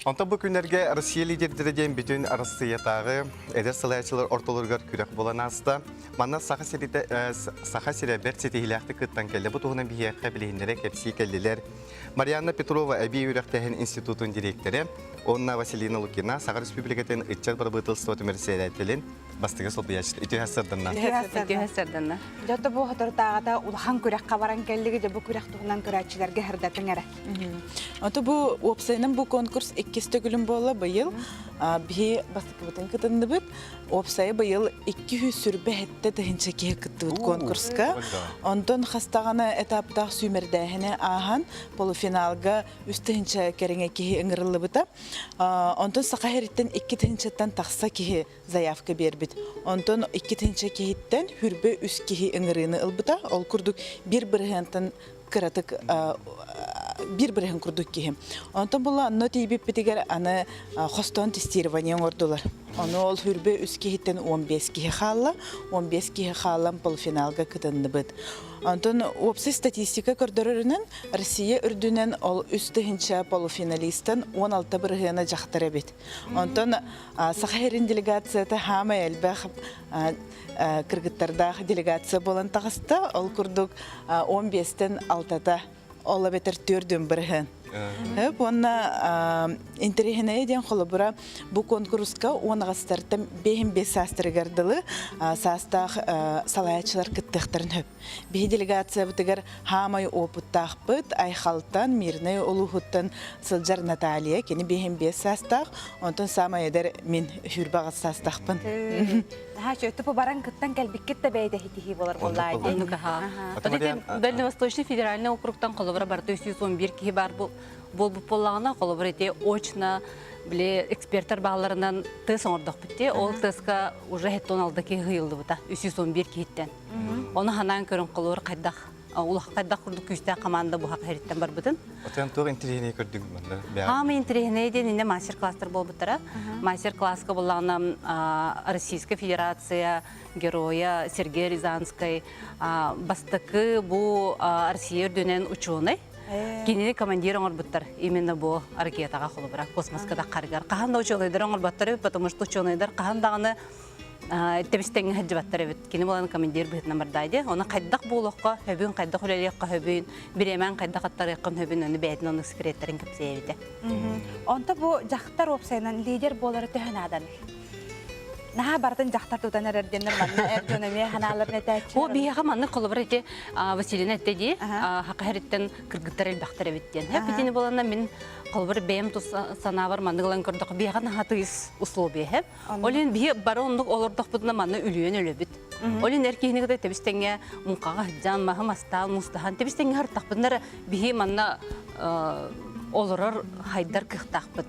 Онта бу күннерге Россия лидерлери ден бүтүн Россиятагы эдер салаячылар ортолоргар күрәк болан аста. Манна саха сире бер сетихиләхте кыттан келде. Бу тугынан биякка билендере кепси келдилер. Марьяна Петрова Әби Үрәктәһен институтын директоры, Онна Василина Лукина, Саха Республикатын итчәл барбытылство төмөрсәләтелен бастыгы сылбыяч. Итүһәсәрдәннән. Итүһәсәрдәннән. Жото бу хатыртагыда улахан күрәк кабаран келдиге де бу күрәк тугынан күрәчиләргә хәрдәтен әрә. Ото бу опсайның бу конкурс 2 гүлем болла быйыл. Би бастыкыбытын кытындыбыт. Опсай быйыл 200 сүрбе хетте тәһинчәке кыттыбыт конкурска. Онтон хастаганы этапта сүмердәһенә ахан полуфиналга үстәнчә кереңе ки ыңгырылыбыта. Онтон сакаһиттен 2 тәһинчәттән тахса ки заявка бербит. Онтон 2 тәһинчә киһиттән хүрбе үс ки ыңгырыны ылбыта. Ол курдук бир-бирһентен кыратык бир-бирһен курдук киһим. Онтон була анно тибип битигер аны хостон тестирование ордулар. Оны ол хүрбе үс киһиттен 15 киһи халла, 15 киһи халлам полуфиналга кытындыбыт. Онтон опсы статистика көрдөрөрүнөн Россия үрдүнен ол үстөһүнчө полуфиналисттен 16 бирһына жактыра бит. Онтон Сахарин делегацияда хама элбэх кыргыттарда делегация болан тагыста ол курдук 15тен 6та Ола бетер төрдөн бирһен. Онна интерехіне еден қолыбыра бұл конкурска оңағыстардың бейін бес састырығардылы састақ салаячылар кіттіқтірін хөп. Бей делегация бұтығар хамай опыттақ бұд, айхалтан, мирнай олуғыттан сылжар Наталия, кені бейін бес састақ, онтын самай едер мен хүрбағыз састақпын. Жөті по баран кыттан кәлбіккет те бәйді хитихи болар болайды. Дальневосточный федеральный округтан қолыбыра бар 211 кихи бар бұл болағына қолыбыр ете очна біле эксперттер бағаларынан тыс оңырдық бітте. Ол тыска уже хеттон алды ки ғылды бұта 311 кихиттен. Оны ханан көрін қолыбыр қайдақ. Улах қайдақ құрды күсті қаманда бұға қайреттен бар бұтын. Отен тоқ интерехіне көрдің бұнда? Хамы интерехіне еден инде мастер-класстар бол бұттара. Мастер-класска болағына Российская Федерация героя Сергей Рязанской бастықы бұл Россия үрденен ученый. Кенені командир оңыр бұттар. Именно бұл ракетаға қолы бірақ космоскада қарғар. Қағанда ученыйдар оңыр бұттар, потому что ученыйдар қағандағыны Тебістенгі хаджы баттар өт. Кені боланы командир бұхытына бардайды. Оны қайдақ болуққа, хөбін, қайдақ үлелеққа хөбін, біремен қайдақ аттар еққан хөбін, оны бәйтін оның секреттерін көпсе өйді. Онта бұл жақтар опсайынан лидер болары төхін адан. Наға бардың жақтар тұтан әрденер манна әрденеме ханаларын әтәтші? О, бейеға манны қолыбыр әте Василина әттеді, хақы әреттен кіргіттар әлбақтар әбеттен. Бетені болanda мен қолыбыр бәйім санавар маннығылан көрдіқ. Бейеға наға тұйыз ұслу бейіп. Олен бейі бары ондық олырдық бұдына манны үліен өлі біт. Олен әркейіні қыдай тәбістенге мұнқаға жан, мағым астал, мұстахан. Тәбістенге ғырттақ бұдынар бейі манна олырыр хайдар кықтақ бұд.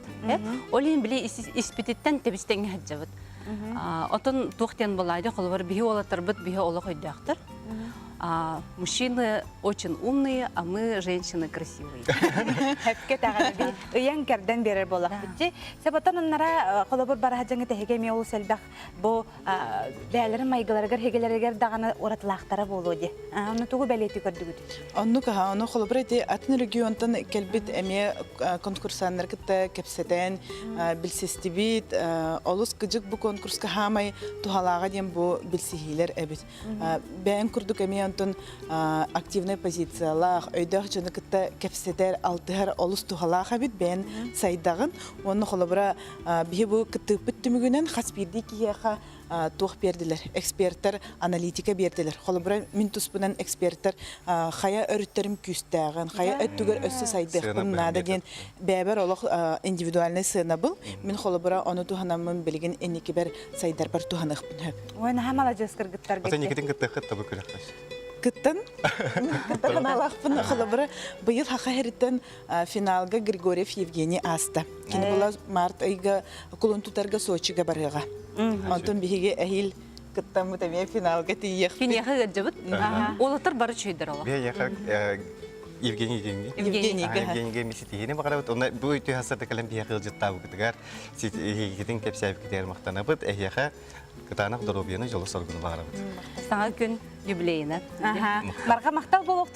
Олен біле іспететтен тәбістенге хаджа бұд. Отын туқтен болады, қолыбыр бейі олатыр бұд, бейі олы қойдақтыр. Мужчины очень умные, а мы женщины красивые. Әпке тағаны үйен кәрден берер болақ бітті. Сәбаттан оннара қолыбыр бара жаңы тәхегеме ол сәлбәқ бұл бәлерін майғыларығыр, хегелерігер дағаны оратылақтары болу де. Оны тұғы бәлеті көрді күді. Оны қаға, оны қолыбыр әте атын регионтан кәлбет әме конкурсанлар кітті кәпсетен, білсесті бит, олыс күжік бұл конкурска хамай тұхалаға дем бұл білсихилер әбіт. Бәйін күрдік әме онтон активная позициялах, өйдәқ жаны кітті кәпсетер алтығар олыс тұхалаға бит бәйін сайдағын. Оны қолыбыра бейі бұл кітті бүттімігінен қаспирді кейеға тух бердилер, эксперттер аналитика бердилер. Холбра мин туспунан эксперттер хая өрүттерим күстәгән, хая өттүгөр өссө сайдыгын нада ден бәбер олох индивидуальный сына бул. Мин холбра аны туханамын билген энеки бер сайдар бар туханык бин. Ойна хамала жескыргыттар бек. Отен никетин кытты бу күрәкмәс. Кыттан алақпын холбра быйыл хакаһиттен финалга Григорьев Евгений аста. Кини була март айга кулун тутарга Сочига барыга. Антон биһиге әһил кыттан мутамия финалга тиех. Финяха гаджабыт. Олатар бары чөйдер ала. Бияха Евгений месетине багарабыт. Оны бу үтү хасарда калам бияха жыттабы кытыгар. Сит хитин кепсәп китер мактанабыт. Әһяха кытанак доробияны жолы соргуны багарабыт. Саңа күн юбилейна. Марга мактал болук